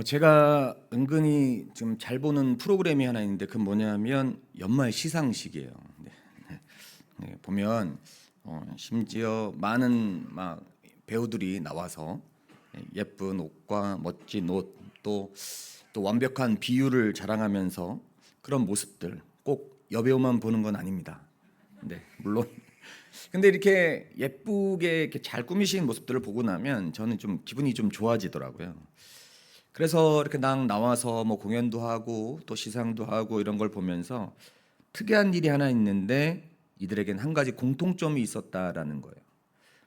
제가 은근히 좀 잘 보는 프로그램이 하나 있는데 그 뭐냐면 연말 시상식이에요. 네, 네, 보면 심지어 많은 막 배우들이 나와서 예쁜 옷과 멋진 옷 또 완벽한 비율을 자랑하면서 그런 모습들 꼭 여배우만 보는 건 아닙니다. 네, 물론 근데 이렇게 예쁘게 이렇게 잘 꾸미신 모습들을 보고 나면 저는 좀 기분이 좀 좋아지더라고요. 그래서 이렇게 나와서 뭐 공연도 하고 또 시상도 하고 이런 걸 보면서 특이한 일이 하나 있는데 이들에겐 한 가지 공통점이 있었다라는 거예요.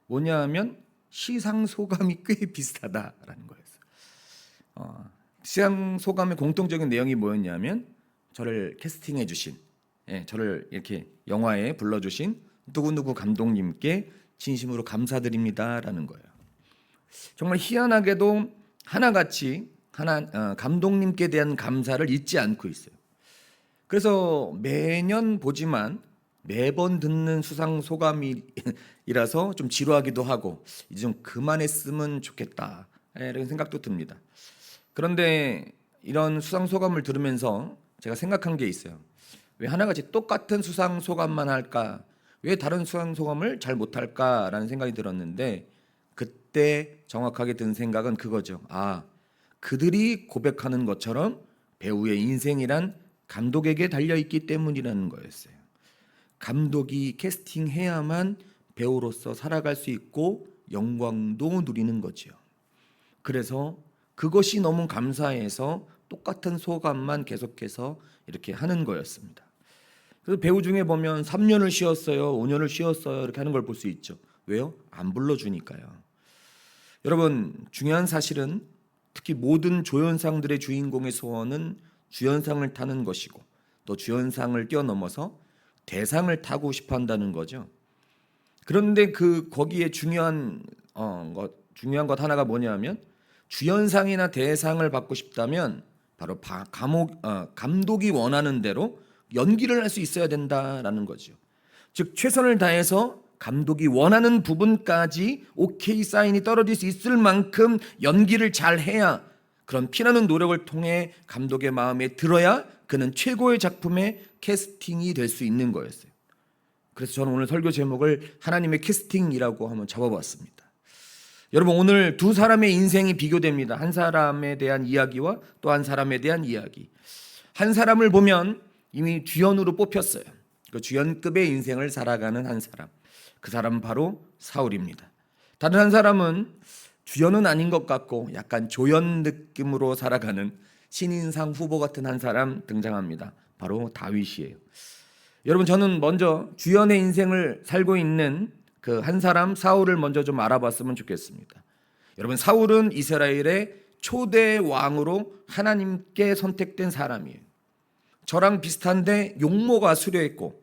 뭐냐 하면 시상 소감이 꽤 비슷하다라는 거였어요. 시상 소감의 공통적인 내용이 뭐였냐면 저를 캐스팅해 주신, 저를 이렇게 영화에 불러주신 누구누구 감독님께 진심으로 감사드립니다라는 거예요. 정말 희한하게도 하나같이 감독님께 대한 감사를 잊지 않고 있어요. 그래서 매년 보지만 매번 듣는 수상 소감이라서 좀 지루하기도 하고 이제 좀 그만했으면 좋겠다 이런 생각도 듭니다. 그런데 이런 수상 소감을 들으면서 제가 생각한 게 있어요. 왜 하나같이 똑같은 수상 소감만 할까? 왜 다른 수상 소감을 잘 못할까라는 생각이 들었는데 그때 정확하게 든 생각은 그거죠. 그들이 고백하는 것처럼 배우의 인생이란 감독에게 달려있기 때문이라는 거였어요. 감독이 캐스팅해야만 배우로서 살아갈 수 있고 영광도 누리는 거지요. 그래서 그것이 너무 감사해서 똑같은 소감만 계속해서 이렇게 하는 거였습니다. 그래서 배우 중에 보면 3년을 쉬었어요, 5년을 쉬었어요 이렇게 하는 걸 볼 수 있죠. 왜요? 안 불러주니까요. 여러분, 중요한 사실은 특히 모든 조연상들의 주인공의 소원은 주연상을 타는 것이고 또 주연상을 뛰어넘어서 대상을 타고 싶어 한다는 거죠. 그런데 거기에 중요한 것 하나가 뭐냐면 주연상이나 대상을 받고 싶다면 바로 감독이 원하는 대로 연기를 할 수 있어야 된다라는 거죠. 즉 최선을 다해서 감독이 원하는 부분까지 오케이 사인이 떨어질 수 있을 만큼 연기를 잘 해야 그런 피나는 노력을 통해 감독의 마음에 들어야 그는 최고의 작품의 캐스팅이 될 수 있는 거였어요. 그래서 저는 오늘 설교 제목을 하나님의 캐스팅이라고 한번 잡아봤습니다. 여러분, 오늘 두 사람의 인생이 비교됩니다. 한 사람에 대한 이야기와 또 한 사람에 대한 이야기. 한 사람을 보면 이미 주연으로 뽑혔어요. 그 주연급의 인생을 살아가는 한 사람. 그 사람은 바로 사울입니다. 다른 한 사람은 주연은 아닌 것 같고 약간 조연 느낌으로 살아가는 신인상 후보 같은 한 사람 등장합니다. 바로 다윗이에요. 여러분, 저는 먼저 주연의 인생을 살고 있는 그 한 사람 사울을 먼저 좀 알아봤으면 좋겠습니다. 여러분, 사울은 이스라엘의 초대 왕으로 하나님께 선택된 사람이에요. 저랑 비슷한데 용모가 수려했고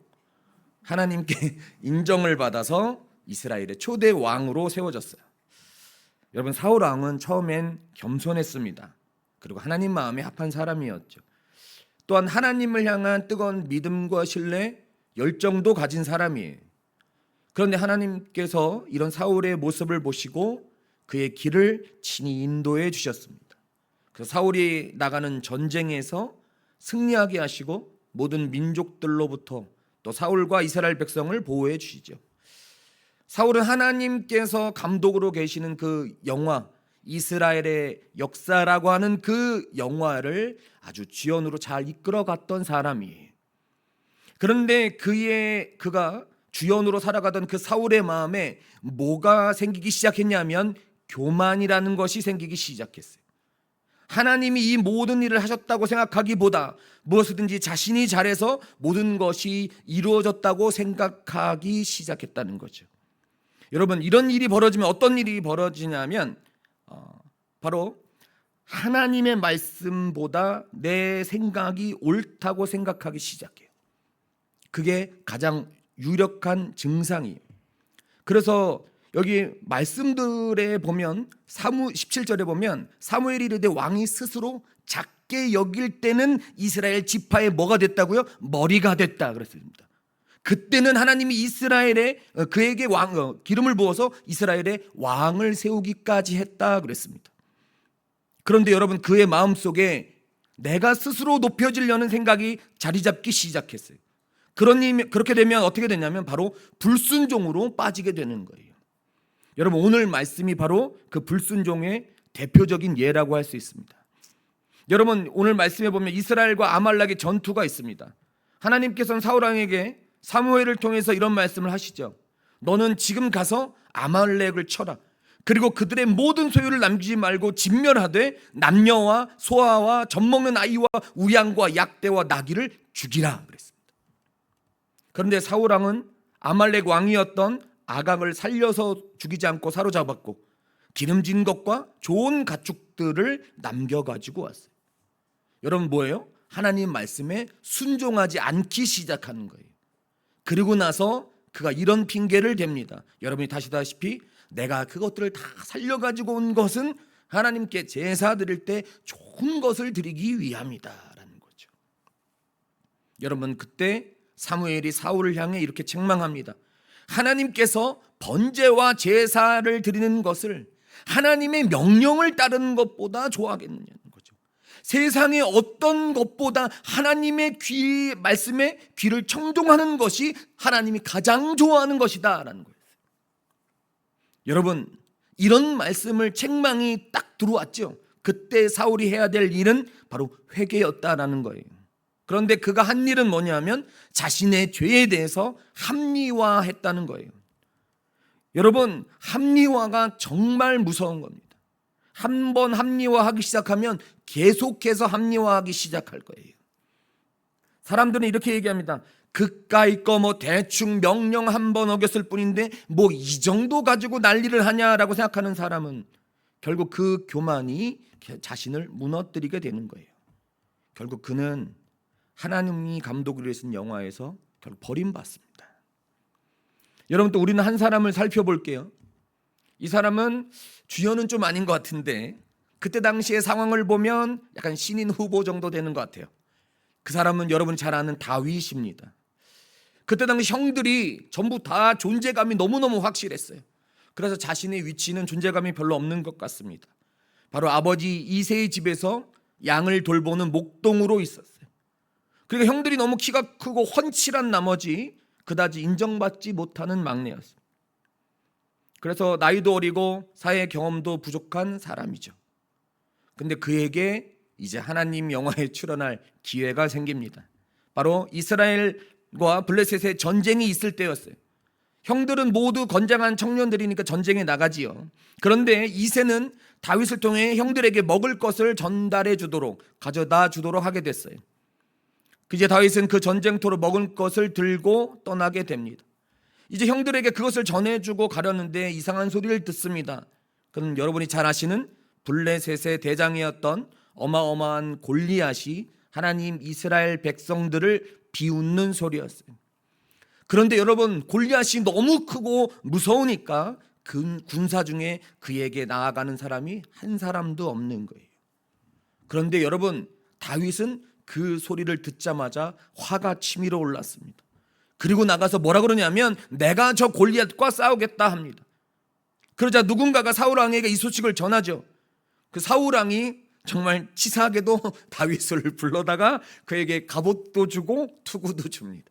하나님께 인정을 받아서 이스라엘의 초대 왕으로 세워졌어요. 여러분, 사울 왕은 처음엔 겸손했습니다. 그리고 하나님 마음에 합한 사람이었죠. 또한 하나님을 향한 뜨거운 믿음과 신뢰, 열정도 가진 사람이에요. 그런데 하나님께서 이런 사울의 모습을 보시고 그의 길을 친히 인도해 주셨습니다. 그래서 사울이 나가는 전쟁에서 승리하게 하시고 모든 민족들로부터 또 사울과 이스라엘 백성을 보호해 주시죠. 사울은 하나님께서 감독으로 계시는 그 영화, 이스라엘의 역사라고 하는 그 영화를 아주 주연으로 잘 이끌어갔던 사람이에요. 그런데 그가 주연으로 살아가던 그 사울의 마음에 뭐가 생기기 시작했냐면 교만이라는 것이 생기기 시작했어요. 하나님이 이 모든 일을 하셨다고 생각하기보다 무엇이든지 자신이 잘해서 모든 것이 이루어졌다고 생각하기 시작했다는 거죠. 여러분, 이런 일이 벌어지면 어떤 일이 벌어지냐면 바로 하나님의 말씀보다 내 생각이 옳다고 생각하기 시작해요. 그게 가장 유력한 증상이에요. 그래서 여기 말씀들에 보면 17절에 보면 사무엘이 이르되 왕이 스스로 작게 여길 때는 이스라엘 지파의 뭐가 됐다고요? 머리가 됐다 그랬습니다. 그때는 하나님이 그에게 기름을 부어서 이스라엘의 왕을 세우기까지 했다 그랬습니다. 그런데 여러분, 그의 마음속에 내가 스스로 높여지려는 생각이 자리 잡기 시작했어요. 그렇게 되면 어떻게 되냐면 바로 불순종으로 빠지게 되는 거예요. 여러분, 오늘 말씀이 바로 그 불순종의 대표적인 예라고 할 수 있습니다. 여러분, 오늘 말씀에 보면 이스라엘과 아말렉의 전투가 있습니다. 하나님께서는 사울 왕에게 사무엘을 통해서 이런 말씀을 하시죠. 너는 지금 가서 아말렉을 쳐라. 그리고 그들의 모든 소유를 남기지 말고 진멸하되 남녀와 소아와 젖먹는 아이와 우양과 약대와 나귀를 죽이라 그랬습니다. 그런데 사울 왕은 아말렉 왕이었던 아각을 살려서 죽이지 않고 사로잡았고 기름진 것과 좋은 가축들을 남겨가지고 왔어요. 여러분, 뭐예요? 하나님 말씀에 순종하지 않기 시작하는 거예요. 그리고 나서 그가 이런 핑계를 댑니다. 여러분이 다시다시피 내가 그것들을 다 살려가지고 온 것은 하나님께 제사 드릴 때 좋은 것을 드리기 위함이다 라는 거죠. 여러분, 그때 사무엘이 사울을 향해 이렇게 책망합니다. 하나님께서 번제와 제사를 드리는 것을 하나님의 명령을 따르는 것보다 좋아하겠느냐는 거죠. 세상의 어떤 것보다 하나님의 말씀에 귀를 청종하는 것이 하나님이 가장 좋아하는 것이다 라는 거예요. 여러분, 이런 말씀을 책망이 딱 들어왔죠. 그때 사울이 해야 될 일은 바로 회개였다라는 거예요. 그런데 그가 한 일은 뭐냐면 자신의 죄에 대해서 합리화했다는 거예요. 여러분, 합리화가 정말 무서운 겁니다. 한번 합리화하기 시작하면 계속해서 합리화하기 시작할 거예요. 사람들은 이렇게 얘기합니다. 그까이 거 뭐 대충 명령 한 번 어겼을 뿐인데 뭐 이 정도 가지고 난리를 하냐라고 생각하는 사람은 결국 그 교만이 자신을 무너뜨리게 되는 거예요. 결국 그는 하나님이 감독을 해준 영화에서 결국 버림받습니다. 여러분, 또 우리는 한 사람을 살펴볼게요. 이 사람은 주연은 좀 아닌 것 같은데 그때 당시의 상황을 보면 약간 신인 후보 정도 되는 것 같아요. 그 사람은 여러분 잘 아는 다윗입니다. 그때 당시 형들이 전부 다 존재감이 너무너무 확실했어요. 그래서 자신의 위치는 존재감이 별로 없는 것 같습니다. 바로 아버지 이새의 집에서 양을 돌보는 목동으로 있었어요. 그러니까 형들이 너무 키가 크고 훤칠한 나머지 그다지 인정받지 못하는 막내였어요. 그래서 나이도 어리고 사회 경험도 부족한 사람이죠. 근데 그에게 이제 하나님 영화에 출연할 기회가 생깁니다. 바로 이스라엘과 블레셋의 전쟁이 있을 때였어요. 형들은 모두 건장한 청년들이니까 전쟁에 나가지요. 그런데 이새는 다윗을 통해 형들에게 먹을 것을 전달해 주도록, 가져다 주도록 하게 됐어요. 이제 다윗은 그 전쟁터로 먹을 것을 들고 떠나게 됩니다. 이제 형들에게 그것을 전해주고 가려는데 이상한 소리를 듣습니다. 그건 여러분이 잘 아시는 블레셋의 대장이었던 어마어마한 골리앗이 하나님 이스라엘 백성들을 비웃는 소리였어요. 그런데 여러분, 골리앗이 너무 크고 무서우니까 군사 중에 그에게 나아가는 사람이 한 사람도 없는 거예요. 그런데 여러분, 다윗은 그 소리를 듣자마자 화가 치밀어 올랐습니다. 그리고 나가서 뭐라 그러냐면 내가 저 골리앗과 싸우겠다 합니다. 그러자 누군가가 사울 왕에게 이 소식을 전하죠. 그 사울 왕이 정말 치사하게도 다윗을 불러다가 그에게 갑옷도 주고 투구도 줍니다.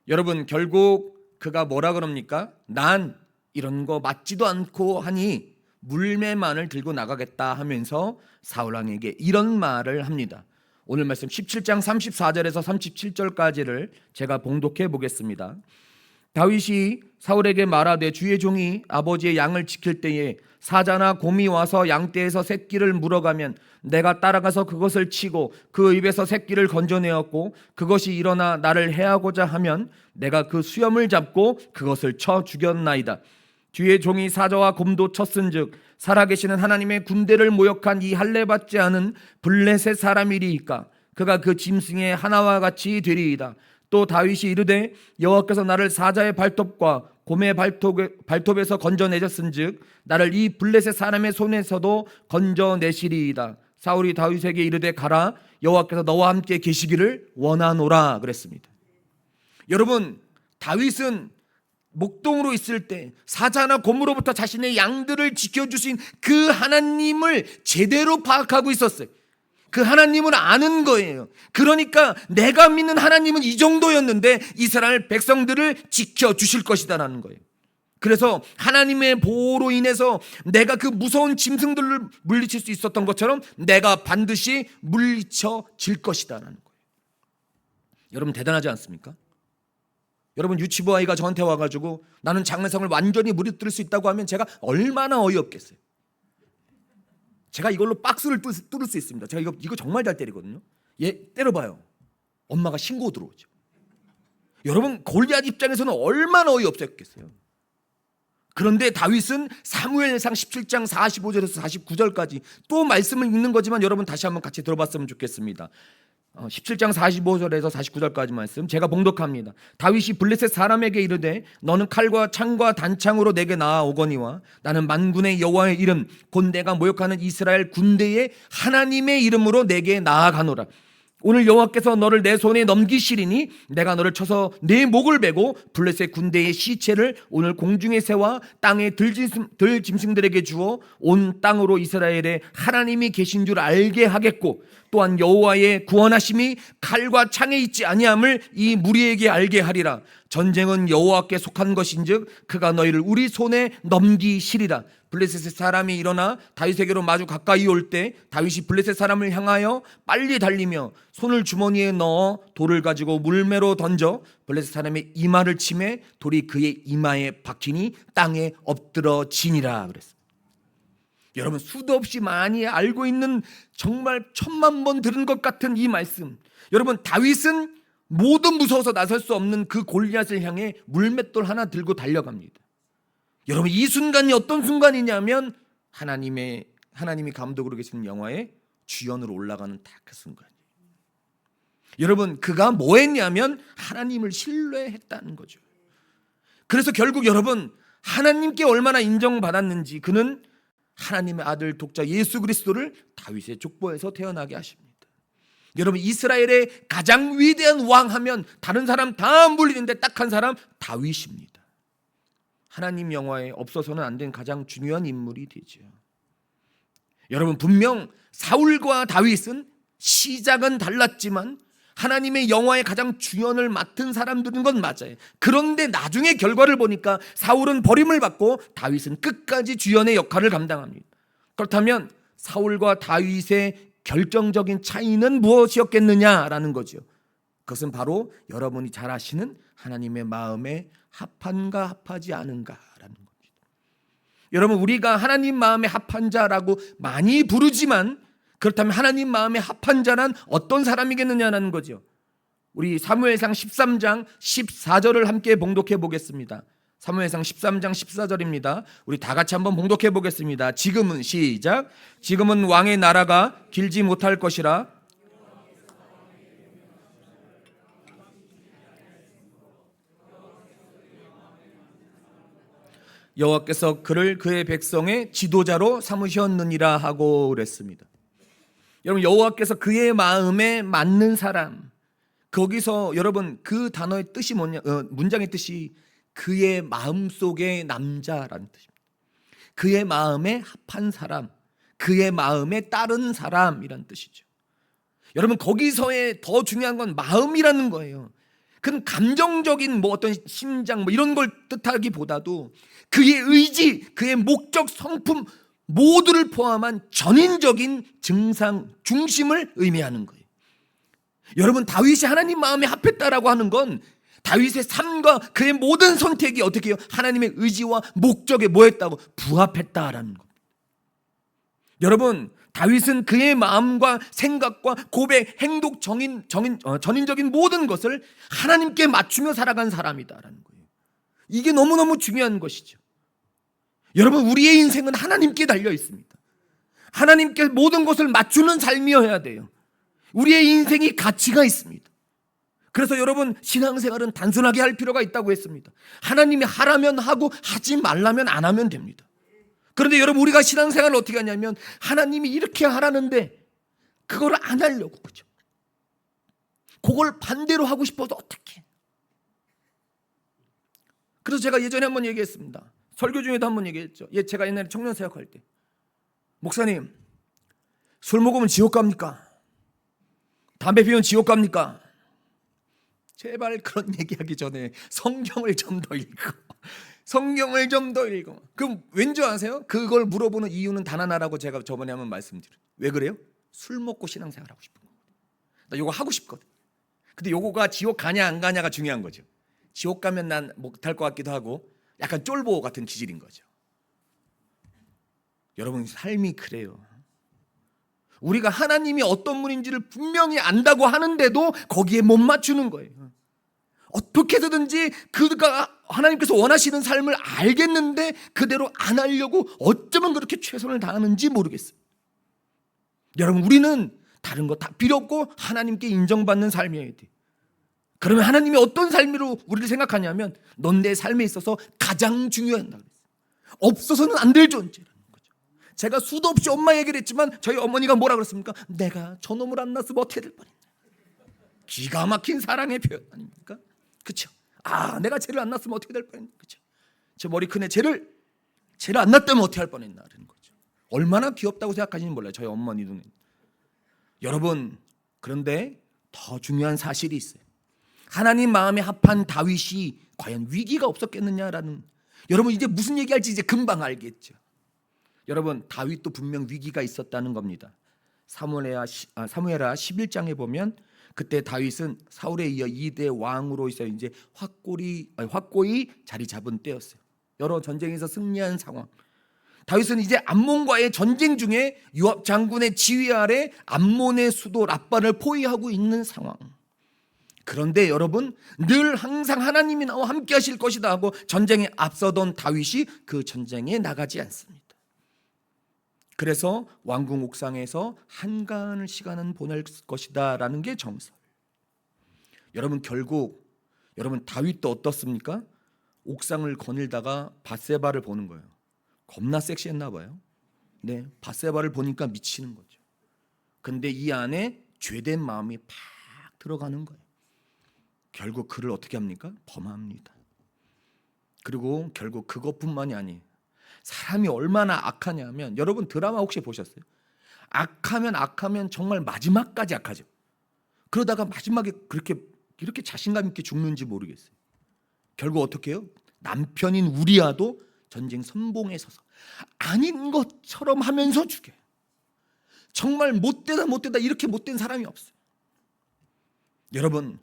여러분, 결국 그가 뭐라 그럽니까? 난 이런 거 맞지도 않고 하니 물매만을 들고 나가겠다 하면서 사울 왕에게 이런 말을 합니다. 오늘 말씀 17장 34절에서 37절까지를 제가 봉독해 보겠습니다. 다윗이 사울에게 말하되 주의 종이 아버지의 양을 지킬 때에 사자나 곰이 와서 양떼에서 새끼를 물어가면 내가 따라가서 그것을 치고 그 입에서 새끼를 건져내었고 그것이 일어나 나를 해하고자 하면 내가 그 수염을 잡고 그것을 쳐 죽였나이다. 주의 종이 사자와 곰도 쳤은즉 살아계시는 하나님의 군대를 모욕한 이 할례받지 않은 블레셋 사람이리이까 그가 그 짐승의 하나와 같이 되리이다. 또 다윗이 이르되 여호와께서 나를 사자의 발톱과 곰의 발톱에서 건져내셨은즉 나를 이 블레셋 사람의 손에서도 건져내시리이다. 사울이 다윗에게 이르되 가라, 여호와께서 너와 함께 계시기를 원하노라 그랬습니다. 여러분, 다윗은 목동으로 있을 때 사자나 곰으로부터 자신의 양들을 지켜주신 그 하나님을 제대로 파악하고 있었어요. 그 하나님을 아는 거예요. 그러니까 내가 믿는 하나님은 이 정도였는데 이스라엘 백성들을 지켜주실 것이다라는 거예요. 그래서 하나님의 보호로 인해서 내가 그 무서운 짐승들을 물리칠 수 있었던 것처럼 내가 반드시 물리쳐질 것이다라는 거예요. 여러분 대단하지 않습니까? 여러분 유치부 아이가 저한테 와가지고 나는 장래성을 완전히 무너뜨릴 수 있다고 하면 제가 얼마나 어이없겠어요. 제가 이걸로 박스를 뚫을 수 있습니다. 제가 이거 정말 잘 때리거든요. 얘 때려봐요. 엄마가 신고 들어오죠. 여러분 골리앗 입장에서는 얼마나 어이없었겠어요. 그런데 다윗은 사무엘상 17장 45절에서 49절까지 또 말씀을 읽는 거지만 여러분 다시 한번 같이 들어봤으면 좋겠습니다. 17장 45절에서 49절까지 말씀 제가 봉독합니다. 다윗이 블레셋 사람에게 이르되 너는 칼과 창과 단창으로 내게 나아오거니와 나는 만군의 여호와의 이름 곧 내가 모욕하는 이스라엘 군대의 하나님의 이름으로 내게 나아가노라. 오늘 여호와께서 너를 내 손에 넘기시리니 내가 너를 쳐서 내 목을 베고 블레셋 군대의 시체를 오늘 공중의 새와 땅의 들짐승들에게 주어 온 땅으로 이스라엘의 하나님이 계신 줄 알게 하겠고 또한 여호와의 구원하심이 칼과 창에 있지 아니함을 이 무리에게 알게 하리라. 전쟁은 여호와께 속한 것인즉 그가 너희를 우리 손에 넘기시리라. 블레셋 사람이 일어나 다윗에게로 마주 가까이 올 때 다윗이 블레셋 사람을 향하여 빨리 달리며 손을 주머니에 넣어 돌을 가지고 물매로 던져 블레셋 사람의 이마를 치매 돌이 그의 이마에 박히니 땅에 엎드러지니라 그랬어요. 여러분 수도 없이 많이 알고 있는 정말 천만 번 들은 것 같은 이 말씀. 여러분 다윗은 모두 무서워서 나설 수 없는 그 골리앗을 향해 물맷돌 하나 들고 달려갑니다. 여러분 이 순간이 어떤 순간이냐면 하나님이 감독으로 계시는 영화의 주연으로 올라가는 딱 그 순간이에요. 여러분 그가 뭐 했냐면 하나님을 신뢰했다는 거죠. 그래서 결국 여러분 하나님께 얼마나 인정받았는지 그는 하나님의 아들 독자 예수 그리스도를 다윗의 족보에서 태어나게 하십니다. 여러분 이스라엘의 가장 위대한 왕 하면 다른 사람 다 물리는데 딱 한 사람 다윗입니다. 하나님 영화에 없어서는 안 된 가장 중요한 인물이 되죠. 여러분 분명 사울과 다윗은 시작은 달랐지만 하나님의 영화의 가장 주연을 맡은 사람들인 건 맞아요. 그런데 나중에 결과를 보니까 사울은 버림을 받고 다윗은 끝까지 주연의 역할을 감당합니다. 그렇다면 사울과 다윗의 결정적인 차이는 무엇이었겠느냐라는 거죠. 그것은 바로 여러분이 잘 아시는 하나님의 마음에 합한가 합하지 않은가라는 겁니다. 여러분 우리가 하나님 마음에 합한 자라고 많이 부르지만 그렇다면 하나님 마음에 합한 자란 어떤 사람이겠느냐는 거죠. 우리 사무엘상 13장 14절을 함께 봉독해 보겠습니다. 사무엘상 13장 14절입니다. 우리 다 같이 한번 봉독해 보겠습니다. 지금은 시작. 지금은 왕의 나라가 길지 못할 것이라 여호와께서 그를 그의 백성의 지도자로 삼으셨느니라 하고 그랬습니다. 여러분 여호와께서 그의 마음에 맞는 사람, 거기서 여러분 그 단어의 뜻이 뭐냐, 문장의 뜻이 그의 마음속의 남자라는 뜻입니다. 그의 마음에 합한 사람, 그의 마음에 따른 사람이라는 뜻이죠. 여러분 거기서의 더 중요한 건 마음이라는 거예요. 그건 감정적인 뭐 어떤 심장 뭐 이런 걸 뜻하기보다도 그의 의지, 그의 목적, 성품 모두를 포함한 전인적인 증상, 중심을 의미하는 거예요. 여러분 다윗이 하나님 마음에 합했다라고 하는 건 다윗의 삶과 그의 모든 선택이 어떻게 해요? 하나님의 의지와 목적에 뭐했다고? 부합했다라는 겁니다. 여러분 다윗은 그의 마음과 생각과 고백, 행동, 전인적인 모든 것을 하나님께 맞추며 살아간 사람이다라는 거예요. 이게 너무너무 중요한 것이죠. 여러분 우리의 인생은 하나님께 달려 있습니다. 하나님께 모든 것을 맞추는 삶이어야 돼요. 우리의 인생이 가치가 있습니다. 그래서 여러분 신앙생활은 단순하게 할 필요가 있다고 했습니다. 하나님이 하라면 하고 하지 말라면 안 하면 됩니다. 그런데 여러분 우리가 신앙생활을 어떻게 하냐면 하나님이 이렇게 하라는데 그걸 안 하려고 그죠? 그걸 반대로 하고 싶어도 어떻게? 그래서 제가 예전에 한번 얘기했습니다. 설교 중에도 한번 얘기했죠. 제가 옛날에 청년 사역할 때, 목사님, 술 먹으면 지옥 갑니까? 담배 피우면 지옥 갑니까? 제발 그런 얘기하기 전에 성경을 좀 더 읽고, 성경을 좀 더 읽고. 그럼 왠지 아세요? 그걸 물어보는 이유는 단 하나라고 제가 저번에 한번 말씀드려요. 왜 그래요? 술 먹고 신앙생활 하고 싶은 거예요. 나 요거 하고 싶거든. 근데 요거가 지옥 가냐 안 가냐가 중요한 거죠. 지옥 가면 난 못할 것 같기도 하고 약간 쫄보 같은 기질인 거죠. 여러분, 삶이 그래요. 우리가 하나님이 어떤 분인지를 분명히 안다고 하는데도 거기에 못 맞추는 거예요. 어떻게 해서든지 그가 하나님께서 원하시는 삶을 알겠는데 그대로 안 하려고 어쩌면 그렇게 최선을 다하는지 모르겠어요. 여러분, 우리는 다른 거 다 필요 없고 하나님께 인정받는 삶이어야 돼. 그러면 하나님이 어떤 삶으로 우리를 생각하냐면, 넌 내 삶에 있어서 가장 중요하다. 없어서는 안 될 존재라는 거죠. 제가 수도 없이 엄마 얘기를 했지만 저희 어머니가 뭐라 그랬습니까? 내가 저놈을 안 낳았으면 어떻게 될 뻔했냐. 기가 막힌 사랑의 표현 아닙니까? 그렇죠? 내가 쟤를 안 낳았으면 어떻게 될 뻔했냐. 그렇죠? 저 머리 큰 애 쟤를 안 낳았다면 어떻게 할 뻔했나라는 거죠. 얼마나 귀엽다고 생각하시는지 몰라요, 저희 어머니 눈에. 여러분, 그런데 더 중요한 사실이 있어요. 하나님 마음에 합한 다윗이 과연 위기가 없었겠느냐라는. 여러분, 이제 무슨 얘기할지 이제 금방 알겠죠. 여러분, 다윗도 분명 위기가 있었다는 겁니다. 사무엘하 11장에 보면 그때 다윗은 사울에 이어 2대 왕으로서 이제 확고히 자리 잡은 때였어요. 여러 전쟁에서 승리한 상황. 다윗은 이제 암몬과의 전쟁 중에 요압 장군의 지휘 아래 암몬의 수도 랍바를 포위하고 있는 상황. 그런데 여러분, 늘 항상 하나님이 나와 함께 하실 것이다 하고 전쟁에 앞서던 다윗이 그 전쟁에 나가지 않습니다. 그래서 왕궁 옥상에서 한가한 시간은 보낼 것이다 라는 게 정설. 여러분, 결국 여러분 다윗도 어떻습니까? 옥상을 거닐다가 밧세바를 보는 거예요. 겁나 섹시했나 봐요. 네, 밧세바를 보니까 미치는 거죠. 근데 이 안에 죄된 마음이 팍 들어가는 거예요. 결국 그를 어떻게 합니까? 범합니다. 그리고 결국 그것뿐만이 아니에요. 사람이 얼마나 악하냐면, 여러분 드라마 혹시 보셨어요? 악하면 정말 마지막까지 악하죠. 그러다가 마지막에 이렇게 자신감 있게 죽는지 모르겠어요. 결국 어떻게 해요? 남편인 우리아도 전쟁 선봉에 서서 아닌 것처럼 하면서 죽여요. 정말 못되다 이렇게 못된 사람이 없어요. 여러분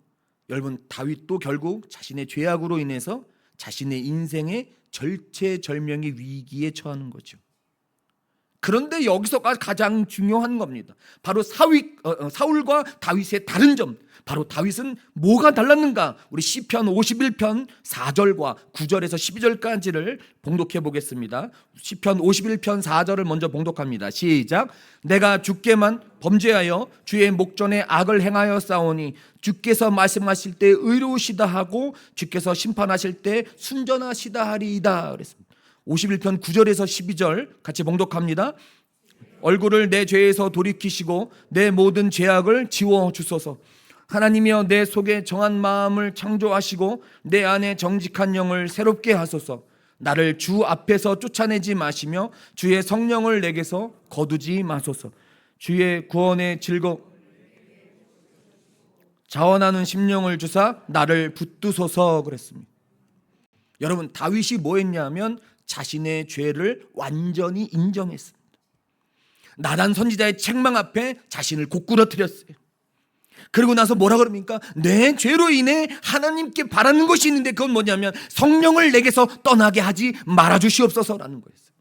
다윗도 결국 자신의 죄악으로 인해서 자신의 인생의 절체절명의 위기에 처하는 거죠. 그런데 여기서가 가장 중요한 겁니다. 바로 사울과 다윗의 다른 점. 바로 다윗은 뭐가 달랐는가? 우리 시편 51편 4절과 9절에서 12절까지를 봉독해 보겠습니다. 시편 51편 4절을 먼저 봉독합니다. 시작. 내가 주께만 범죄하여 주의 목전에 악을 행하여 싸우니 주께서 말씀하실 때 의로우시다 하고 주께서 심판하실 때 순전하시다 하리이다 그랬습니다. 51편 9절에서 12절 같이 봉독합니다. 얼굴을 내 죄에서 돌이키시고 내 모든 죄악을 지워 주소서. 하나님이여, 내 속에 정한 마음을 창조하시고 내 안에 정직한 영을 새롭게 하소서. 나를 주 앞에서 쫓아내지 마시며 주의 성령을 내게서 거두지 마소서. 주의 구원의 자원하는 심령을 주사 나를 붙드소서 그랬습니다. 여러분, 다윗이 뭐 했냐면 자신의 죄를 완전히 인정했습니다. 나단 선지자의 책망 앞에 자신을 고꾸러뜨렸어요. 그리고 나서 뭐라 그럽니까? 내 죄로 인해 하나님께 바라는 것이 있는데 그건 뭐냐면 성령을 내게서 떠나게 하지 말아 주시옵소서라는 거였어요.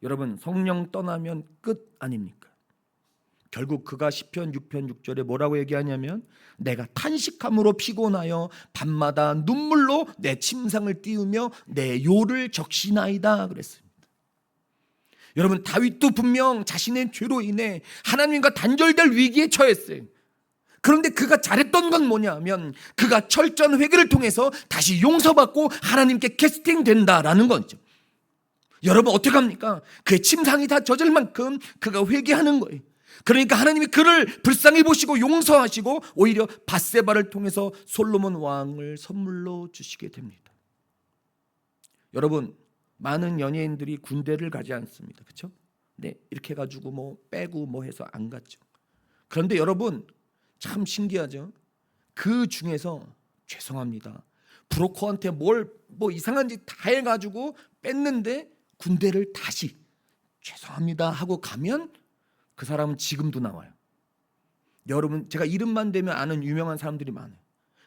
여러분, 성령 떠나면 끝 아닙니까? 결국 그가 시편 6편 6절에 뭐라고 얘기하냐면 내가 탄식함으로 피곤하여 밤마다 눈물로 내 침상을 띄우며 내 요를 적시나이다 그랬습니다. 여러분, 다윗도 분명 자신의 죄로 인해 하나님과 단절될 위기에 처했어요. 그런데 그가 잘했던 건 뭐냐면 그가 철저한 회개를 통해서 다시 용서받고 하나님께 캐스팅된다라는 거죠. 여러분, 어떻게 합니까? 그의 침상이 다 젖을 만큼 그가 회개하는 거예요. 그러니까 하나님이 그를 불쌍히 보시고 용서하시고 오히려 밧세바를 통해서 솔로몬 왕을 선물로 주시게 됩니다. 여러분, 많은 연예인들이 군대를 가지 않습니다. 그렇죠? 네, 이렇게 해가지고 뭐 빼고 뭐 해서 안 갔죠. 그런데 여러분, 참 신기하죠. 그 중에서 죄송합니다, 브로커한테 뭘 뭐 이상한 짓 다 해가지고 뺐는데 군대를 다시 죄송합니다 하고 가면 그 사람은 지금도 나와요. 여러분, 제가 이름만 대면 아는 유명한 사람들이 많아요.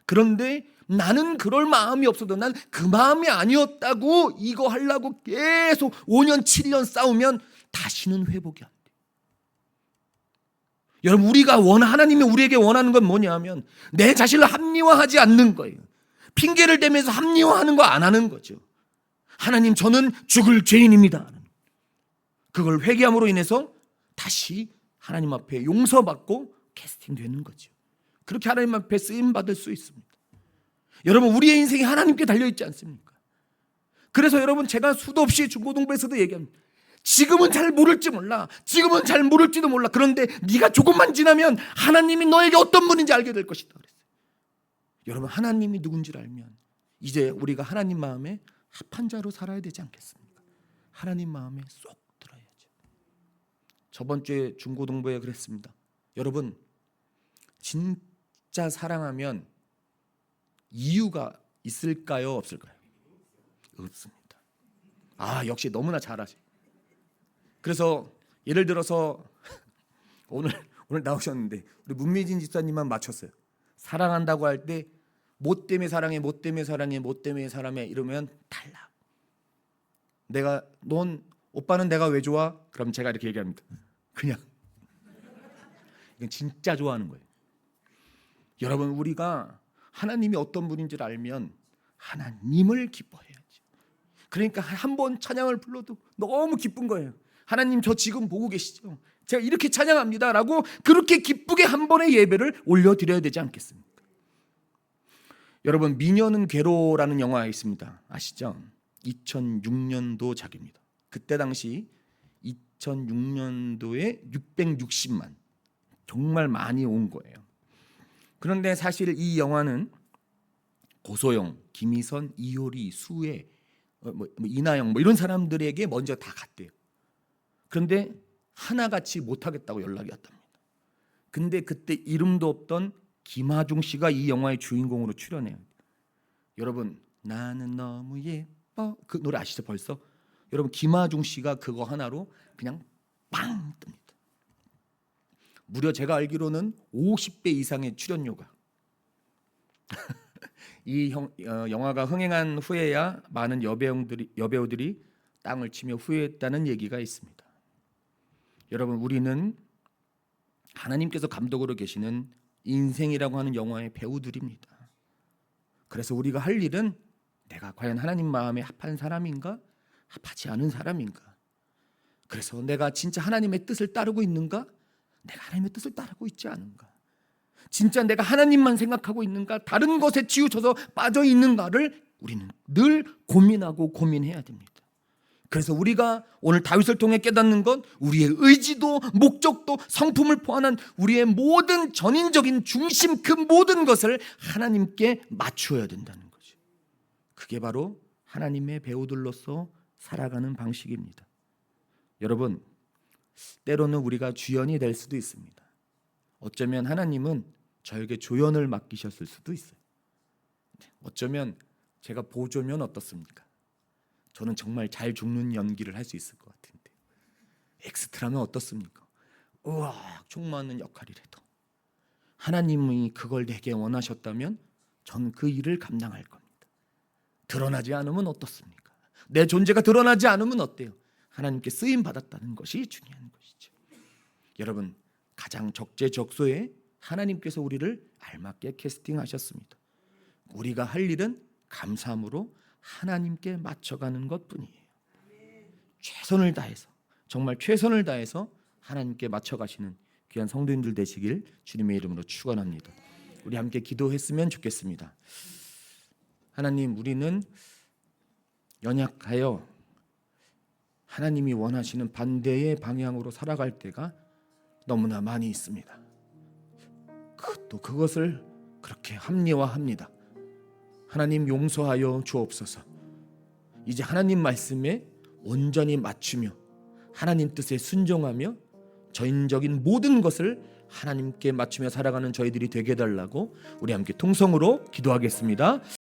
그런데 나는 그럴 마음이 없어도 난 그 마음이 아니었다고 이거 하려고 계속 5년 7년 싸우면 다시는 회복이 안 돼요. 여러분, 하나님이 우리에게 원하는 건 뭐냐면 내 자신을 합리화하지 않는 거예요. 핑계를 대면서 합리화하는 거 안 하는 거죠. 하나님, 저는 죽을 죄인입니다. 그걸 회개함으로 인해서 다시 하나님 앞에 용서받고 캐스팅되는 거죠. 그렇게 하나님 앞에 쓰임받을 수 있습니다. 여러분, 우리의 인생이 하나님께 달려있지 않습니까? 그래서 여러분, 제가 수도 없이 중고등부에서도 얘기합니다. 지금은 잘 모를지 몰라. 지금은 잘 모를지도 몰라. 그런데 네가 조금만 지나면 하나님이 너에게 어떤 분인지 알게 될 것이다 그랬어요. 여러분, 하나님이 누군지를 알면 이제 우리가 하나님 마음에 합한 자로 살아야 되지 않겠습니까? 하나님 마음에 쏙 들어야죠. 저번 주에 중고등부에 그랬습니다. 여러분, 진짜 사랑하면 이유가 있을까요? 없을까요? 없습니다. 역시 너무나 잘하시. 그래서 예를 들어서 오늘 나오셨는데 우리 문미진 집사님만 맞췄어요. 사랑한다고 할 때 뭐 때문에 사랑해, 뭐 때문에 사랑해, 뭐 때문에 사랑해 이러면 탈락. 오빠는 내가 왜 좋아? 그럼 제가 이렇게 얘기합니다. 그냥 이건 진짜 좋아하는 거예요. 여러분, 우리가 하나님이 어떤 분인지를 알면 하나님을 기뻐해야죠. 그러니까 한 번 찬양을 불러도 너무 기쁜 거예요. 하나님, 저 지금 보고 계시죠? 제가 이렇게 찬양합니다 라고 그렇게 기쁘게 한 번의 예배를 올려드려야 되지 않겠습니까? 여러분, 미녀는 괴로라는 영화가 있습니다. 아시죠? 2006년도 작입니다. 그때 당시 2006년도에 660만, 정말 많이 온 거예요. 그런데 사실 이 영화는 고소영, 김희선, 이효리, 수혜, 이나영 이런 사람들에게 먼저 다 갔대요. 그런데 하나같이 못하겠다고 연락이 왔답니다. 근데 그때 이름도 없던 김하중 씨가 이 영화의 주인공으로 출연해요. 여러분, 나는 너무 예뻐, 그 노래 아시죠 벌써? 여러분, 김하중 씨가 그거 하나로 그냥 빵 뜹니다. 무려 제가 알기로는 50배 이상의 출연료가 영화가 흥행한 후에야 많은 여배우들이 땅을 치며 후회했다는 얘기가 있습니다. 여러분, 우리는 하나님께서 감독으로 계시는 인생이라고 하는 영화의 배우들입니다. 그래서 우리가 할 일은 내가 과연 하나님 마음에 합한 사람인가, 합하지 않은 사람인가. 그래서 내가 진짜 하나님의 뜻을 따르고 있는가, 내가 하나님의 뜻을 따르고 있지 않은가, 진짜 내가 하나님만 생각하고 있는가, 다른 것에 치우쳐서 빠져 있는가를 우리는 늘 고민하고 고민해야 됩니다. 그래서 우리가 오늘 다윗을 통해 깨닫는 건 우리의 의지도 목적도 성품을 포함한 우리의 모든 전인적인 중심, 그 모든 것을 하나님께 맞추어야 된다는 거죠. 그게 바로 하나님의 배우들로서 살아가는 방식입니다. 여러분, 때로는 우리가 주연이 될 수도 있습니다. 어쩌면 하나님은 저에게 조연을 맡기셨을 수도 있어요. 어쩌면 제가 보조면 어떻습니까? 저는 정말 잘 죽는 연기를 할 수 있을 것 같은데, 엑스트라면 어떻습니까? 우와, 총맞는 역할이라도 하나님이 그걸 내게 원하셨다면 저는 그 일을 감당할 겁니다. 드러나지 않으면 어떻습니까? 내 존재가 드러나지 않으면 어때요? 하나님께 쓰임 받았다는 것이 중요한 것이죠. 여러분, 가장 적재적소에 하나님께서 우리를 알맞게 캐스팅하셨습니다. 우리가 할 일은 감사함으로 하나님께 맞춰가는 것뿐이에요. 최선을 다해서, 정말 최선을 다해서 하나님께 맞춰가시는 귀한 성도님들 되시길 주님의 이름으로 축원합니다. 우리 함께 기도했으면 좋겠습니다. 하나님, 우리는 연약하여 하나님이 원하시는 반대의 방향으로 살아갈 때가 너무나 많이 있습니다. 또 그것을 그렇게 합리화합니다. 하나님, 용서하여 주옵소서. 이제 하나님 말씀에 온전히 맞추며 하나님 뜻에 순종하며 전적인 모든 것을 하나님께 맞추며 살아가는 저희들이 되게 해달라고 우리 함께 통성으로 기도하겠습니다.